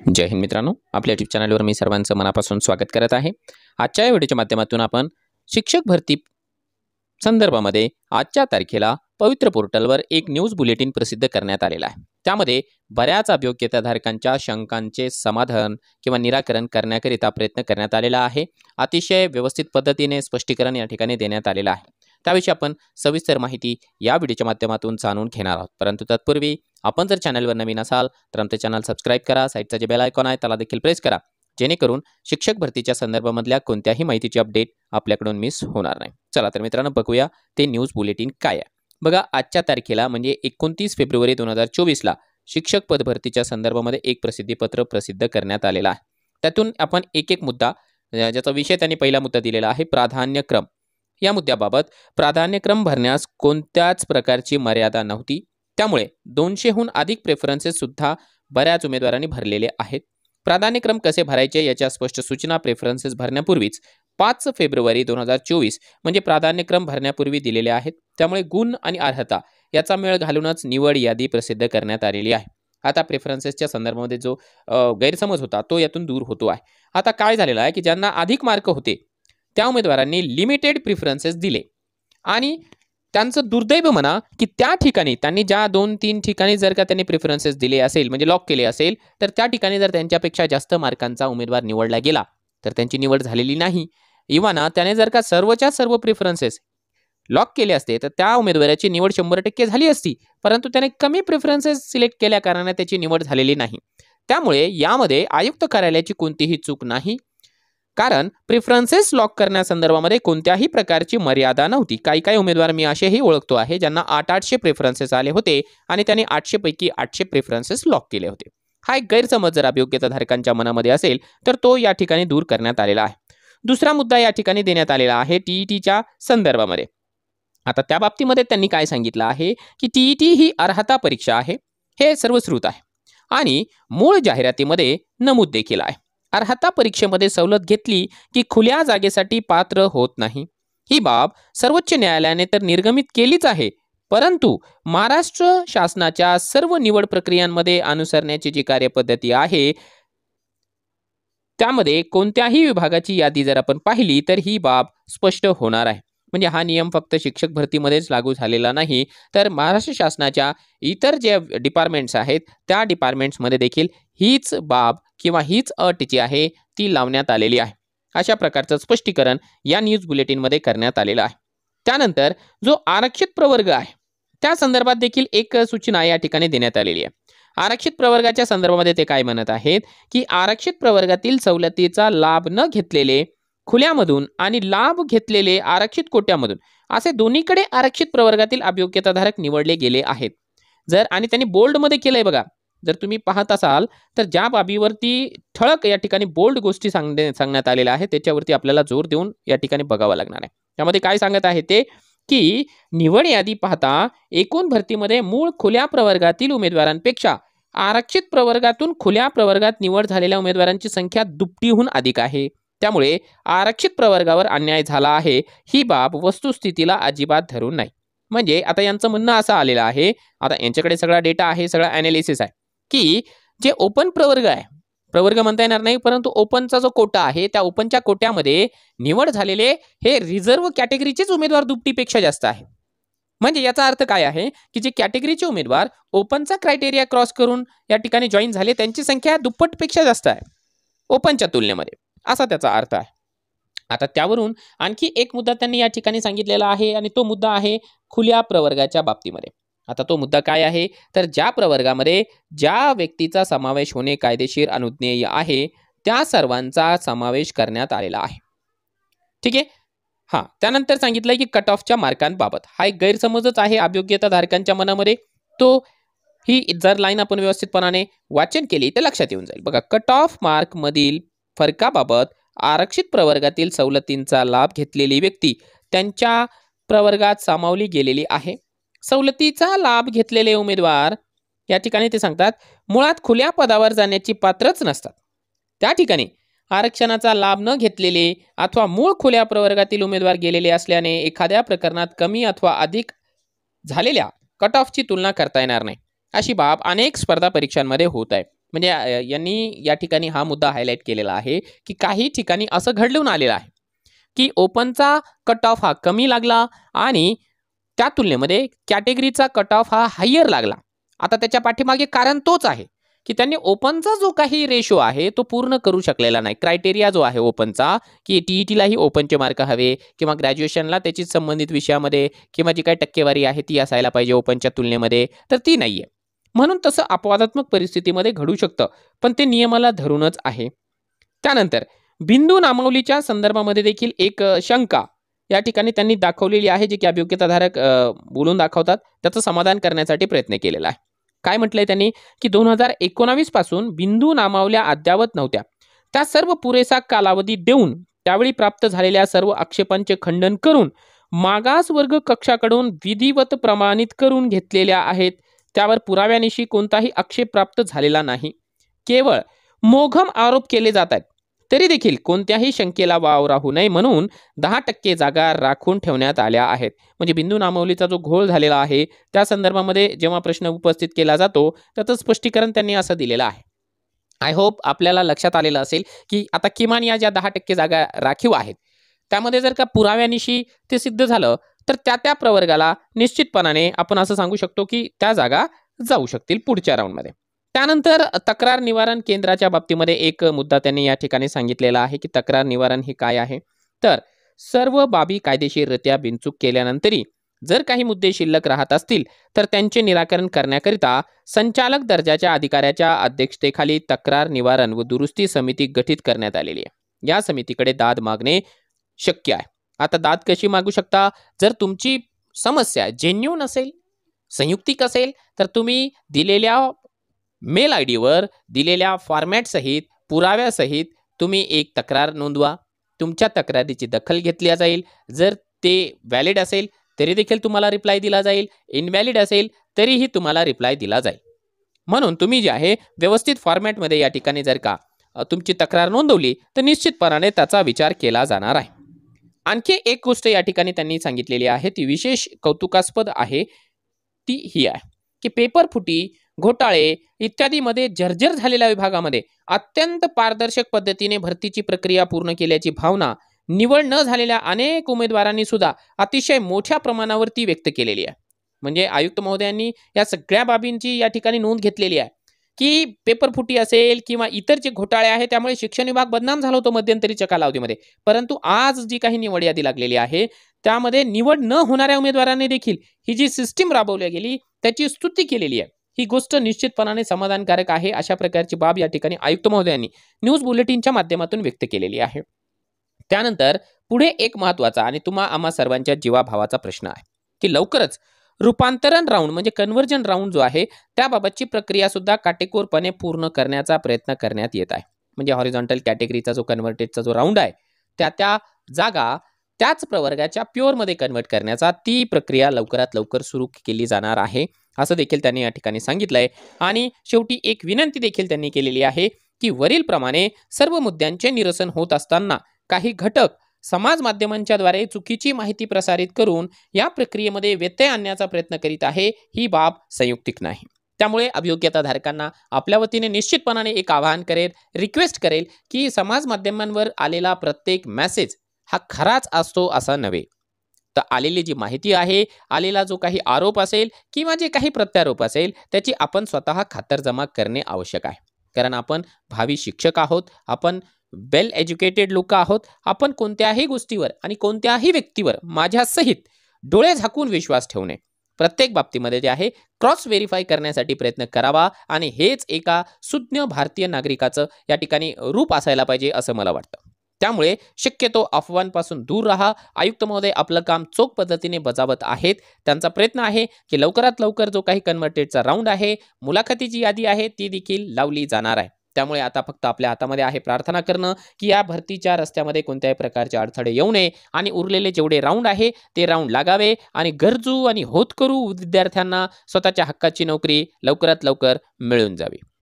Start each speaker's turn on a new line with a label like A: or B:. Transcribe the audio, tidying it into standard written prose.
A: जय हिंद मित्रांनो, आपल्या यूट्यूब चॅनलवर मी सर्वांचं मनापासून स्वागत करत आहे। आजच्या या व्हिडिओच्या माध्यमातून आपण शिक्षक भरती संदर्भामध्ये आजच्या तारखेला पवित्र पोर्टलवर एक न्यूज बुलेटिन प्रसिद्ध करण्यात आलेला आहे। त्यामध्ये बऱ्याच अभियोग्यताधारकांच्या शंकांचे समाधान किंवा निराकरण करण्याकरिता प्रयत्न करण्यात आलेला आहे। अतिशय व्यवस्थित पद्धतीने स्पष्टीकरण या ठिकाणी देण्यात आलेलं आहे। त्याविषयी आपण सविस्तर माहिती या व्हिडिओच्या माध्यमातून जाणून घेणार आहोत। परंतु तत्पूर्वी आपण जर चॅनलवर नवीन असाल तर आमचे चॅनल सबस्क्राइब करा, साइडचा जे बेल आयकॉन आहे त्याला देखील प्रेस करा, जेणेकरून शिक्षक भरतीच्या संदर्भामधल्या कोणत्याही माहितीची अपडेट आपल्याकडून मिस होणार नाही। चला तर मित्रांनो, बघूया ते न्यूज बुलेटिन काय आहे। बघा, आजच्या तारखेला म्हणजे 29 फेब्रुवारी 2024 ला शिक्षक पद भरतीच्या संदर्भामध्ये एक प्रसिद्धीपत्र प्रसिद्ध करण्यात आलेला आहे। त्यातून आपण एक मुद्दा, ज्याचा विषय त्यांनी पहिला मुद्दा दिलेला आहे प्राधान्यक्रम। या मुद्द्याबाबत प्राधान्यक्रम भरण्यास कोणत्याच प्रकारची मर्यादा नव्हती, त्यामुळे 200हून अधिक प्रेफरन्सेस सुद्धा बऱ्याच उमेदवारांनी भरलेले आहेत। प्राधान्यक्रम कसे भरायचे याच्या स्पष्ट सूचना प्रेफरन्सेस भरण्यापूर्वीच 5 फेब्रुवारी 2024 म्हणजे प्राधान्यक्रम भरण्यापूर्वी दिलेले आहेत। त्यामुळे गुण आणि अर्हता याचा मेळ घालूनच निवड यादी प्रसिद्ध करण्यात आलेली आहे। आता प्रेफरन्सेसच्या संदर्भामध्ये जो गैरसमज होता तो यातून दूर होतो आहे। आता काय झालेलं आहे की ज्यांना अधिक मार्क होते त्या उमेदवारांनी लिमिटेड प्रेफरन्सेस दिले आणि त्यांचं दुर्दैव म्हणा की त्या ठिकाणी त्यांनी ज्या 2-3 ठिकाणी जर का त्यांनी प्रेफरन्सेस दिले असेल, म्हणजे लॉक केले असेल, तर त्या ठिकाणी जर त्यांच्यापेक्षा जास्त मार्कांचा उमेदवार निवडला गेला तर त्यांची निवड झालेली नाही। इव्हन त्याने जर का सर्वच्या सर्व प्रेफरन्सेस लॉक केले असते तर त्या उमेदवाराची निवड 100% झाली असती, परंतु त्याने कमी प्रेफरन्सेस सिलेक्ट केल्या कारणाने त्याची निवड झालेली नाही। त्यामुळे यामध्ये आयुक्त कार्यालयाची कोणतीही चूक नाही, कारण प्रेफरन्सेस लॉक करण्यासंदर्भामध्ये कोणत्याही प्रकारची मर्यादा नव्हती। काही उमेदवार मी असेही ओळखतो आहे ज्यांना 800 प्रेफरन्सेस आले होते आणि त्यांनी 800 पैकी 800 प्रेफरन्सेस लॉक केले होते। हा एक गैरसमज जर अभियोग्यताधारकांच्या मनामध्ये असेल तर तो या ठिकाणी दूर करण्यात आलेला आहे। दुसरा मुद्दा या ठिकाणी देण्यात आलेला आहे टीईटीच्या संदर्भामध्ये। आता त्या बाबतीमध्ये त्यांनी काय सांगितलं आहे की टीईटी ही अर्हता परीक्षा आहे, हे सर्वश्रुत आहे आणि मूळ जाहिरातीमध्ये नमूद देखील आहे। अर्हता परीक्षेमध्ये सवलत घेतली की खुल्या जागेसाठी पात्र होत नाही। ही बाब सर्वोच्च न्यायालयाने तर निर्गमित केलीच आहे, परंतु महाराष्ट्र शासनाच्या सर्व निवड प्रक्रियांमध्ये अनुसरण्याची जी कार्यपद्धती आहे त्यामध्ये कोणत्याही विभागाची यादी जर आपण पाहिली तर ही बाब स्पष्ट होणार आहे। म्हणजे हा नियम फक्त शिक्षक भरतीमध्येच लागू झालेला नाही, तर महाराष्ट्र शासनाच्या इतर जे डिपार्टमेंट्स आहेत त्या डिपार्टमेंट्समध्ये देखील हीच बाब किंवा हीच अट जी आहे ती लावण्यात आलेली आहे। अशा प्रकारचं स्पष्टीकरण या न्यूज बुलेटिनमध्ये करण्यात आलेलं आहे। त्यानंतर जो आरक्षित प्रवर्ग आहे त्या संदर्भात देखील एक सूचना या ठिकाणी देण्यात आलेली आहे। आरक्षित प्रवर्गाच्या संदर्भामध्ये ते काय म्हणत आहेत की आरक्षित प्रवर्गातील सवलतीचा लाभ न घेतलेले खुल्यामधून आणि लाभ घेतलेले आरक्षित कोट्यामधून असे दोन्हीकडे आरक्षित प्रवर्गातील अभियोग्यताधारक निवडले गेले आहेत। जर आणि त्यांनी बोल्डमध्ये केलंय बघा, जर तुम्ही पाहत असाल तर ज्या बाबीवरती ठळक या ठिकाणी बोल्ड गोष्टी सांगण्यात आलेल्या आहेत त्याच्यावरती आपल्याला जोर देऊन या ठिकाणी बघावं लागणार आहे। त्यामध्ये काय सांगत आहे ते की निवड यादी पाहता एकूण भरतीमध्ये मूळ खुल्या प्रवर्गातील उमेदवारांपेक्षा आरक्षित प्रवर्गातून खुल्या प्रवर्गात निवड झालेल्या उमेदवारांची संख्या दुपटीहून अधिक आहे। त्यामुळे आरक्षित प्रवर्गावर अन्याय झाला आहे ही बाब वस्तुस्थितीला अजिबात धरून नाही। म्हणजे आता यांचं म्हणणं असं आलेलं आहे, आता यांच्याकडे सगळा डेटा आहे, सगळा ॲनालिसिस आहे की जे ओपन प्रवर्ग आहे, प्रवर्ग म्हणता येणार नाही परंतु ओपनचा जो कोटा आहे त्या ओपनच्या कोट्यामध्ये निवड झालेले हे रिझर्व्ह कॅटेगरीचेच उमेदवार दुपटीपेक्षा जास्त आहे। म्हणजे याचा अर्थ काय आहे की जे कॅटेगरीचे उमेदवार ओपनचा क्रायटेरिया क्रॉस करून या ठिकाणी जॉईन झाले त्यांची संख्या दुप्पटपेक्षा जास्त आहे ओपनच्या तुलनेमध्ये, असा त्याचा अर्थ आहे। आता त्यावरून आणखी एक मुद्दा त्यांनी या ठिकाणी सांगितलेला आहे आणि तो मुद्दा आहे खुल्या प्रवर्गाच्या बाबतीमध्ये। आता तो मुद्दा काय आहे तर ज्या प्रवर्गामध्ये ज्या व्यक्तीचा समावेश होणे कायदेशीर अनुज्ञेय आहे त्या सर्वांचा समावेश करण्यात आलेला आहे। ठीक आहे, हां। त्यानंतर सांगितलं की कट ऑफच्या मार्कांबाबत हा एक गैरसमजच आहे अभियोग्यताधारकांच्या मनामध्ये, तो ही जर लाईन आपण व्यवस्थितपणाने वाचन केली तर लक्षात येऊन जाईल। बघा, कट ऑफ मार्कमधील फरकाबाबत आरक्षित प्रवर्गातील सवलतींचा लाभ घेतलेली व्यक्ती त्यांच्या प्रवर्गात सामावली गेलेली आहे। सवलतीचा लाभ घेतलेले उमेदवार या ठिकाणी ते सांगतात मुळात खुल्या पदावर जाण्याची पात्रच नसतात। त्या ठिकाणी आरक्षणाचा लाभ न घेतलेले अथवा मूळ खुल्या प्रवर्गातील उमेदवार गेलेले असल्याने एखाद्या प्रकरणात कमी अथवा अधिक झालेल्या कट ऑफची तुलना करता येणार नाही। अशी बाब अनेक स्पर्धा परीक्षांमध्ये होत आहे। म्हणजे यांनी या ठिकाणी हा मुद्दा हायलाईट केलेला आहे की काही ठिकाणी असं घडून आलेलं आहे की ओपनचा कट ऑफ हा कमी लागला आणि त्या तुलनेमध्ये कॅटेगरीचा कट ऑफ हा हायर लागला. आता त्याच्या पाठीमागे कारण तोच आहे की त्यांनी ओपनचा जो काही रेशो आहे तो पूर्ण करू शकलेला नाही. क्रायटेरिया जो आहे ओपनचा की टीईटीलाही ओपनचे मार्क हवे किंवा ग्रॅज्युएशनला त्याची संबंधित विषयामध्ये किंवा जी काही टक्केवारी आहे ती असायला पाहिजे ओपनच्या तुलनेमध्ये, तर ती नाहीये. म्हणून तसं अपवादात्मक परिस्थितीमध्ये घडू शकतं, पण ते नियमाला धरूनच आहे. त्यानंतर बिंदू नामावलीच्या संदर्भामध्ये देखील एक शंका या ठिकाणी त्यांनी दाखवलेली आहे, जे की अभियोग्यताधारक बोलून दाखवतात. त्याचं समाधान करण्यासाठी प्रयत्न केलेला आहे. काय म्हटलंय त्यांनी की 2019 पासून बिंदू नामावल्या अद्यावत नव्हत्या. त्या सर्व पुरेसा कालावधी देऊन त्यावेळी प्राप्त झालेल्या सर्व आक्षेपांचे खंडन करून मागासवर्ग कक्षाकडून विधिवत प्रमाणित करून घेतलेल्या आहेत. त्यावर पुराव्यानिशी कोणताही आक्षेप प्राप्त झालेला नाही. केवळ मोघम आरोप केले जात आहेत. तरी देखील कोणत्याही शंकेला वाव राहू नये म्हणून 10% जागा राखून ठेवण्यात आल्या आहेत. म्हणजे बिंदू नामावलीचा जो घोळ झालेला आहे त्या संदर्भामध्ये जेव्हा प्रश्न उपस्थित केला जातो त्याचं स्पष्टीकरण त्यांनी असं दिलेलं आहे. आय होप आपल्याला लक्षात आलेलं असेल की आता किमान या ज्या 10% जागा राखीव आहेत त्यामध्ये जर का पुराव्यानिशी ते सिद्ध झालं तर त्या प्रवर्गाला निश्चितपणाने आपण असं सांगू शकतो की त्या जागा जाऊ शकतील पुढच्या राऊंडमध्ये. त्यानंतर तक्रार निवारण केंद्राच्या बाबतीमध्ये एक मुद्दा त्यांनी या ठिकाणी सांगितलेला आहे की तक्रार निवारण हे काय आहे. तर सर्व बाबी कायदेशीररित्या बिनचूक केल्यानंतरही जर काही मुद्दे शिल्लक राहत असतील तर त्यांचे निराकरण करण्याकरिता संचालक दर्जाच्या अधिकाऱ्याच्या अध्यक्षतेखाली तक्रार निवारण व दुरुस्ती समिती गठीत करण्यात आलेली आहे. या समितीकडे दाद मागणे शक्य आहे. आता दाद कशी मागू शकता? जर तुमची समस्या जेन्युइन असेल, संयुक्तिक असेल, तर तुम्ही दिलेल्या मेल आय डीवर दिलेल्या फॉर्मॅटसहित पुराव्यासहित तुम्ही एक तक्रार नोंदवा. तुमच्या तक्रारीची दखल घेतली जाईल. जर ते व्हॅलिड असेल तरी देखील तुम्हाला रिप्लाय दिला जाईल, इनव्हॅलिड असेल तरीही तुम्हाला रिप्लाय दिला जाईल. म्हणून तुम्ही जे आहे व्यवस्थित फॉर्मॅटमध्ये या ठिकाणी जर का तुमची तक्रार नोंदवली तर निश्चितपणाने त्याचा विचार केला जाणार आहे. आणखी एक गोष्ट या ठिकाणी त्यांनी सांगितलेली आहे ती विशेष कौतुकास्पद आहे. ती ही आहे की पेपर फुटी, घोटाळे इत्यादीमध्ये जर्जर झालेल्या विभागामध्ये अत्यंत पारदर्शक पद्धतीने भरतीची प्रक्रिया पूर्ण केल्याची भावना निवड न झालेल्या अनेक उमेदवारांनी सुद्धा अतिशय मोठ्या प्रमाणावर ती व्यक्त केलेली आहे. म्हणजे आयुक्त महोदयांनी या सगळ्या बाबींची या ठिकाणी नोंद घेतलेली आहे की पेपर फुटी असेल किंवा इतर जे घोटाळे आहे त्यामुळे शिक्षण विभाग बदनाम झाला होतो मध्यंतरीच्या कालावधीमध्ये. परंतु आज जी काही निवड यादी लागलेली आहे त्यामध्ये निवड न होणाऱ्या उमेदवारांनी देखील ही जी सिस्टीम राबवली गेली त्याची स्तुती केलेली आहे. ही गोष्ट निश्चितपणाने समाधानकारक आहे. अशा प्रकारची बाब या ठिकाणी आयुक्त महोदयांनी न्यूज बुलेटिनच्या माध्यमातून व्यक्त केलेली आहे. त्यानंतर पुढे एक महत्त्वाचा आणि आम्हा सर्वांच्या जीवाभावाचा प्रश्न आहे की लवकरच रूपांतरण राऊंड म्हणजे कन्व्हर्जन राऊंड जो आहे त्याबाबतची प्रक्रिया सुद्धा काटेकोरपणे पूर्ण करण्याचा प्रयत्न करण्यात येत आहे. म्हणजे हॉरिझॉन्टल कॅटेगरीचा जो कन्व्हर्टेडचा जो राऊंड आहे त्या जागा त्याच प्रवर्गाच्या प्युअरमध्ये कन्व्हर्ट करण्याचा ती प्रक्रिया लवकरात लवकर सुरू केली जाणार आहे असं देखील त्यांनी या ठिकाणी सांगितलंय. आणि शेवटी एक विनंती देखील त्यांनी केलेली आहे की वरीलप्रमाणे सर्व मुद्द्यांचे निरसन होत असताना काही घटक समाज माध्यमांच्याद्वारे चुकीची माहिती प्रसारित करून या प्रक्रियेमध्ये व्यत्यय आणण्याचा प्रयत्न करीत आहे. ही बाब संयुक्तिक नाही. त्यामुळे अभियोग्यताधारकांना आपल्या वतीने निश्चितपणाने एक आवाहन करेल, रिक्वेस्ट करेल की समाज माध्यमांवर आलेला प्रत्येक मेसेज हा खराच असतो असा नव्हे. तर आलेली जी माहिती आहे, आलेला जो काही आरोप असेल किंवा जे काही प्रत्यारोप असेल त्याची आपण स्वतः खातरजमा करणे आवश्यक आहे. कारण आपण भावी शिक्षक आहोत, आपण वेल एज्युकेटेड लोक आहोत. आपण कोणत्याही गोष्टीवर आणि कोणत्याही व्यक्तीवर माझ्यासहित डोळे झाकून विश्वास ठेवणे, प्रत्येक बाबतीमध्ये जे आहे क्रॉस व्हेरीफाय करण्यासाठी प्रयत्न करावा आणि हेच एका सुज्ञ भारतीय नागरिकाचं या ठिकाणी रूप असायला पाहिजे असं मला वाटतं. त्यामुळे शक्यतो अफवांपासून दूर राहा. आयुक्त महोदय आपलं काम चोख पद्धतीने बजावत आहेत. त्यांचा प्रयत्न आहे की लवकरात लवकर जो काही कन्व्हर्टेडचा राऊंड आहे, मुलाखतीची यादी आहे ती देखील लावली जाणार आहे. त्यामुळे आता फक्त आपल्या हातामध्ये आहे प्रार्थना करणं की या भरतीच्या रस्त्यामध्ये कोणत्याही प्रकारचे अडथळे येऊ नये आणि उरलेले जेवढे राऊंड आहे ते राऊंड लागावे आणि गरजू आणि होतकरू विद्यार्थ्यांना स्वतःच्या हक्काची नोकरी लवकरात लवकर मिळून जावी.